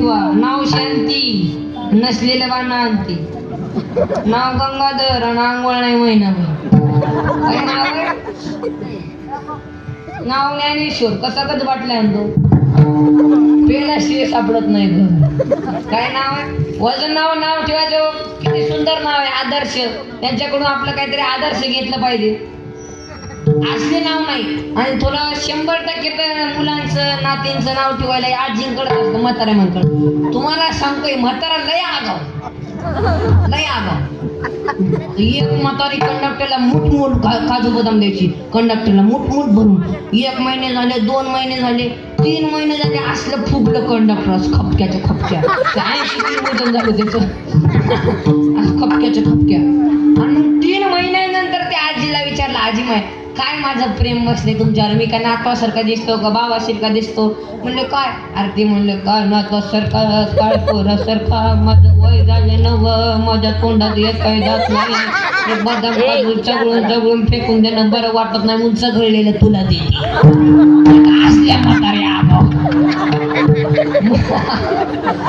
ठेवा. नाव शांती, नसलेलं बाण आणते. नाव गंगाधर आणि आंघोळ नाही महिनाभर. काय नाव आहे? नाव ज्ञानेश्वर. कसा कच वाटलाय तो पेला शिव सापडत नाही घर. काय नाव आहे? वजन नाव ठेवायचं. किती सुंदर नाव आहे. आदर्श. त्यांच्याकडून आपलं काहीतरी आदर्श घेतलं पाहिजे. असले नाव नाही. आणि थोडं 100% तर मुलांचं नातींचं नाव ठेवायला आजींकडे असतं, म्हाताऱ्यांकडे. तुम्हाला सांगतोय म्हातारा लय आगाव, लय आगाव. एक म्हातारी कंडक्टरला मुठ काजू बदाम द्यायची. कंडक्टरला मुठ भरून. 1 महिने झाले, 2 महिने झाले, 3 महिने झाले, असलं फुगलं कंडक्टर खपक्याच्या खपक्या. 80 किलो वजन झालं त्याचं. खपक्याच्या खपक्या. आणि 3 महिन्यानंतर त्या आजीला विचारलं, आजी माय काय माझं प्रेम बसले तुमच्यावर, मी काय नातवासारखा दिसतो का बाबासारखा दिसतो? म्हणले काय? अरे ते म्हणले काय नातवासारखा, काय पोरासारखा, माझं वय झाले नव, माझ्या तोंडात एक काही जात नाही, बदाम काजू चगळून फेकून देणं बरं वाटत नाही म्हणून चगळलेलं तुला दे. असल्या म्हातारे आगाव.